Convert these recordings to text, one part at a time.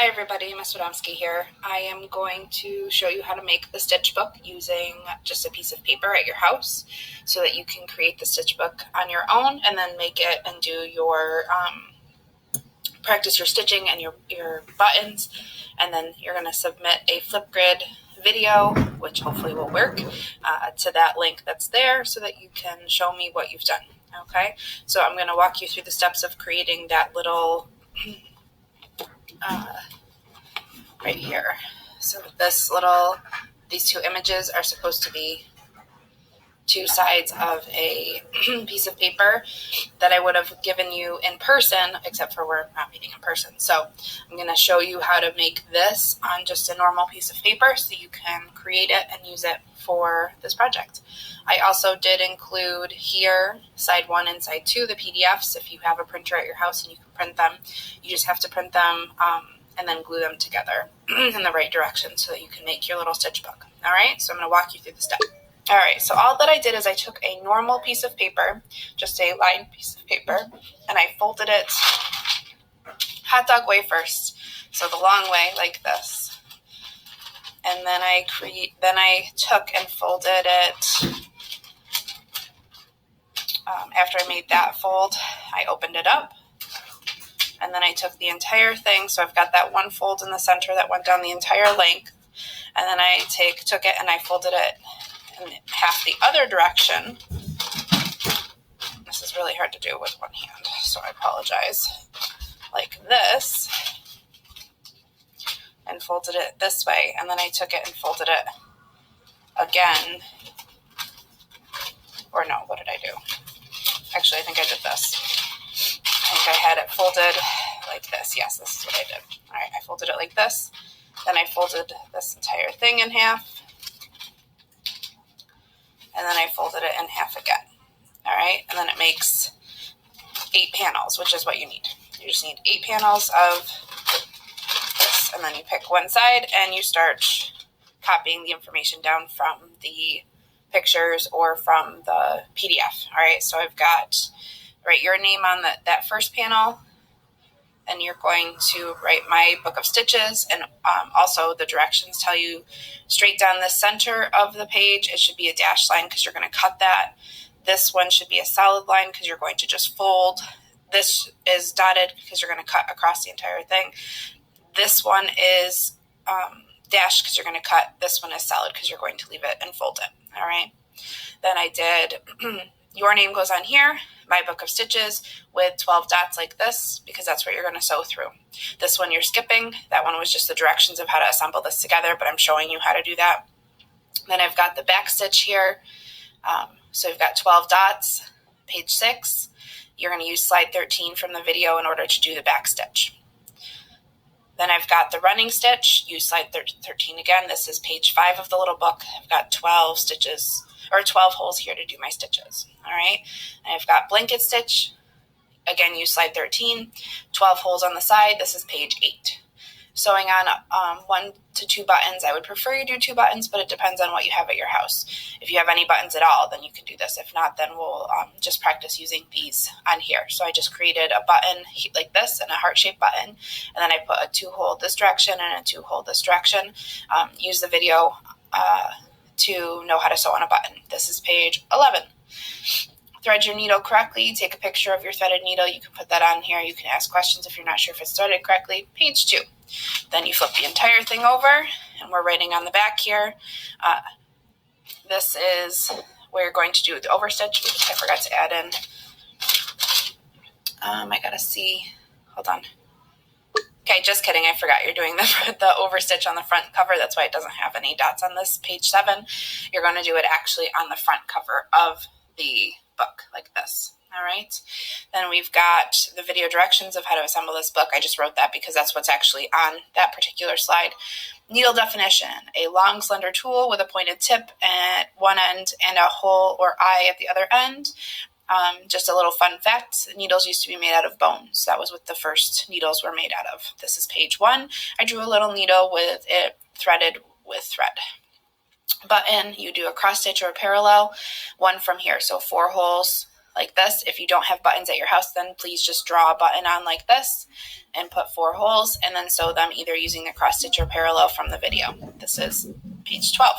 Hi everybody, Ms. Wadomski here. I am going to show you how to make the stitch book using just a piece of paper at your house so that you can create the stitch book on your own and then make it and do your practice your stitching and your buttons, and then you're going to submit a Flipgrid video, which hopefully will work, to that link that's there so that you can show me what you've done. Okay, so I'm going to walk you through the steps of creating that little right here. So these two images are supposed to be two sides of a piece of paper that I would have given you in person, except for we're not meeting in person. So I'm going to show you how to make this on just a normal piece of paper so you can create it and use it for this project. I also did include here side 1 and side 2, the PDFs. If you have a printer at your house and you can print them, you just have to print them and then glue them together in the right direction so that you can make your little stitch book. All right, so I'm going to walk you through the steps. All right, so all that I did is I took a normal piece of paper, just a lined piece of paper, and I folded it hot dog way first, so the long way like this. And then I took and folded it. After I made that fold, I opened it up, and then I took the entire thing. So I've got that one fold in the center that went down the entire length, and then I took it and I folded it in half the other direction. This is really hard to do with one hand, so I apologize. Like this, and folded it this way, and then I took it and folded it again. Or no, what did I do? Actually, I think I did this. I think I had it folded like this. Yes, this is what I did. All right, I folded it like this. Then I folded this entire thing in half. And then I folded it in half again. All right, and then it makes 8 panels, which is what you need. You just need 8 panels of this, and then you pick one side and you start copying the information down from the pictures or from the PDF. All right, so I've got write your name on that first panel, and you're going to write my book of stitches, and also the directions tell you straight down the center of the page it should be a dashed line because you're going to cut that. This one should be a solid line because you're going to just fold. This is dotted because you're going to cut across the entire thing. This one is dashed because you're going to cut. This one is solid because you're going to leave it and fold it. All right. Then I did your name goes on here, my book of stitches, with 12 dots like this because that's what you're going to sew through. This one you're skipping. That one was just the directions of how to assemble this together, but I'm showing you how to do that. Then I've got the back stitch here. So you've got 12 dots, page 6. You're going to use slide 13 from the video in order to do the back stitch. Then I've got the running stitch, use slide 13 again. This is page 5 of the little book. I've got 12 stitches, or 12 holes here to do my stitches. All right. And I've got blanket stitch. Again, use slide 13, 12 holes on the side. This is page 8. Sewing on 1 to 2 buttons. I would prefer you do 2 buttons, but it depends on what you have at your house. If you have any buttons at all, then you can do this. If not, then we'll just practice using these on here. So I just created a button like this and a heart-shaped button, and then I put a 2-hole this direction and a 2-hole this direction. Use the video to know how to sew on a button. This is page 11. Thread your needle correctly. Take a picture of your threaded needle. You can put that on here. You can ask questions if you're not sure if it's threaded correctly. Page 2. Then you flip the entire thing over, and we're writing on the back here. This is where you're going to do the overstitch, which I forgot to add in. I gotta see. Hold on. Okay, just kidding. I forgot you're doing the overstitch on the front cover. That's why it doesn't have any dots on this page 7. You're going to do it actually on the front cover of the book like this. All right. Then we've got the video directions of how to assemble this book. I just wrote that because that's what's actually on that particular slide. Needle definition, a long slender tool with a pointed tip at one end and a hole or eye at the other end. Just a little fun fact, needles used to be made out of bones. That was what the first needles were made out of. This is page 1. I drew a little needle with it threaded with thread. Button, you do a cross stitch or a parallel, one from here. So 4 holes like this. If you don't have buttons at your house, then please just draw a button on like this and put 4 holes and then sew them either using a cross stitch or parallel from the video. This is page 12.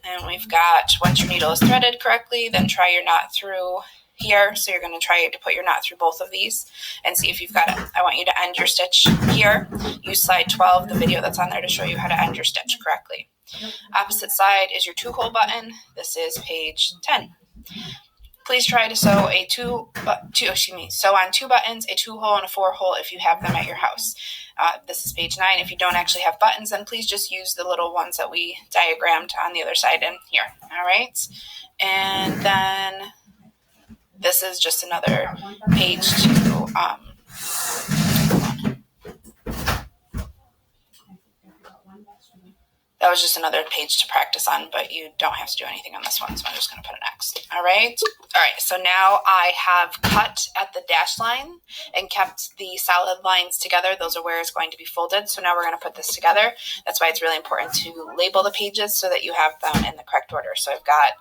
And we've got, once your needle is threaded correctly, then try your knot through here. So you're going to try to put your knot through both of these and see if you've got it. I want you to end your stitch here. Use slide 12, the video that's on there, to show you how to end your stitch correctly. Opposite side is your 2-hole button. This is page 10. Please try to sew sew on 2 buttons, a 2-hole and a 4-hole if you have them at your house. This is page 9. If you don't actually have buttons, then please just use the little ones that we diagrammed on the other side in here. All right. And then this is just another page to that was just another page to practice on, but you don't have to do anything on this one, so I'm just going to put an X. All right. So now I have cut at the dash line and kept the solid lines together. Those are where it's going to be folded. So now we're going to put this together. That's why it's really important to label the pages so that you have them in the correct order. So I've got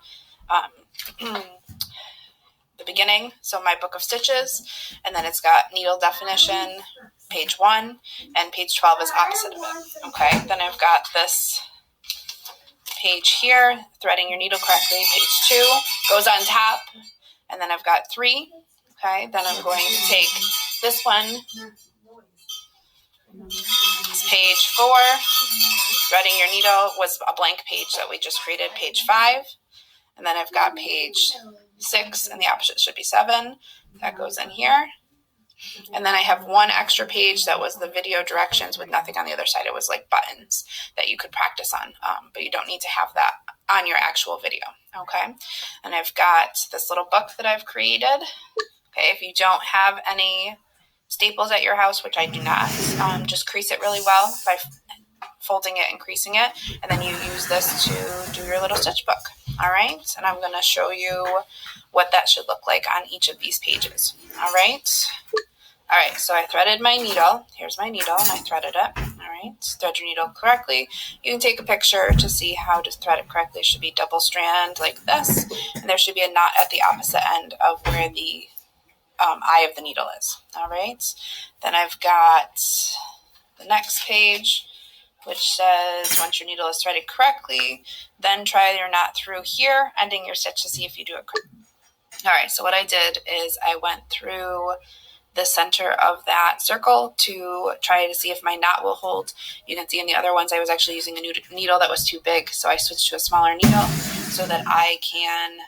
the beginning, so my book of stitches, and then it's got needle definition, page 1, and page 12 is opposite of it. Okay, then I've got this page here, threading your needle correctly, page 2, goes on top, and then I've got 3. Okay, then I'm going to take this one, it's page 4, threading your needle was a blank page that we just created, page 5, and then I've got page 6, and the opposite should be 7, that goes in here. And then I have one extra page that was the video directions with nothing on the other side. It was like buttons that you could practice on, but you don't need to have that on your actual video, okay? And I've got this little book that I've created. Okay, if you don't have any staples at your house, which I do not, just crease it really well by folding it and creasing it, and then you use this to do your little stitch book, all right? And I'm going to show you what that should look like on each of these pages, all right? All right, so I threaded my needle. Here's my needle, and I threaded it. All right, thread your needle correctly. You can take a picture to see how to thread it correctly. It should be double strand like this, and there should be a knot at the opposite end of where the eye of the needle is. All right, then I've got the next page, which says once your needle is threaded correctly, then try your knot through here, ending your stitch to see if you do it correctly. All right, so what I did is I went through the center of that circle to try to see if my knot will hold. You can see in the other ones I was actually using a needle that was too big, so I switched to a smaller needle so that I can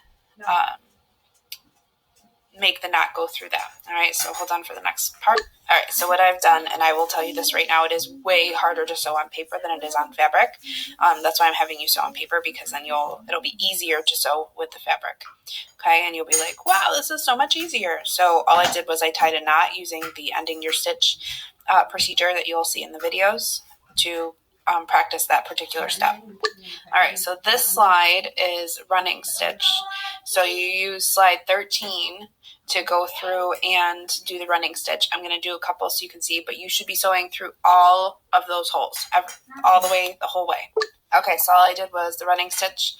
make the knot go through that. All right, so hold on for the next part. All right, so what I've done, and I will tell you this right now, it is way harder to sew on paper than it is on fabric. That's why I'm having you sew on paper, because then it'll be easier to sew with the fabric. Okay, and you'll be like, wow, this is so much easier. So all I did was I tied a knot using the ending your stitch procedure that you'll see in the videos to practice that particular step. All right, so this slide is running stitch. So you use slide 13 to go through and do the running stitch. I'm going to do a couple so you can see, but you should be sewing through all of those holes, all the way, the whole way. Okay, so all I did was the running stitch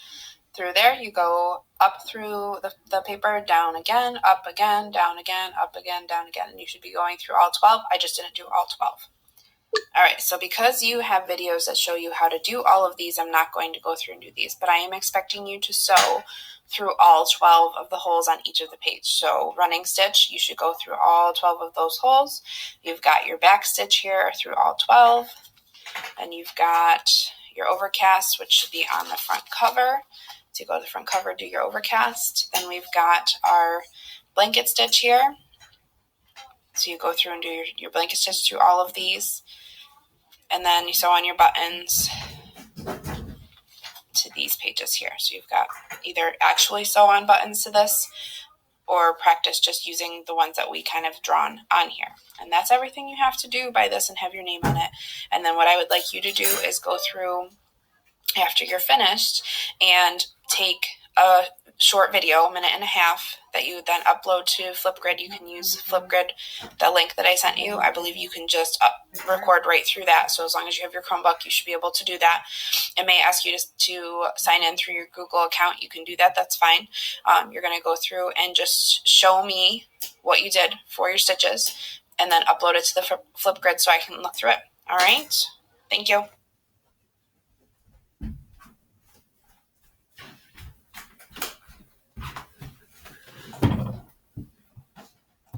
through there. You go up through the paper, down again, up again, down again, up again, down again, and you should be going through all 12. I just didn't do all 12. All right, so because you have videos that show you how to do all of these, I'm not going to go through and do these, but I am expecting you to sew through all 12 of the holes on each of the page. So running stitch, you should go through all 12 of those holes. You've got your back stitch here through all 12, and you've got your overcast, which should be on the front cover. So you go to the front cover, do your overcast. Then we've got our blanket stitch here. So you go through and do your blanket stitch through all of these. And then you sew on your buttons to these pages here. So you've got either actually sew on buttons to this or practice just using the ones that we kind of drawn on here. And that's everything you have to do by this and have your name on it. And then what I would like you to do is go through after you're finished and take a short video, 1.5 minutes, that you then upload to Flipgrid. You can use Flipgrid, the link that I sent you. I believe you can just record right through that. So as long as you have your Chromebook, you should be able to do that. It may ask you to sign in through your Google account. You can do that. That's fine. You're going to go through and just show me what you did for your stitches and then upload it to the Flipgrid so I can look through it. All right. Thank you.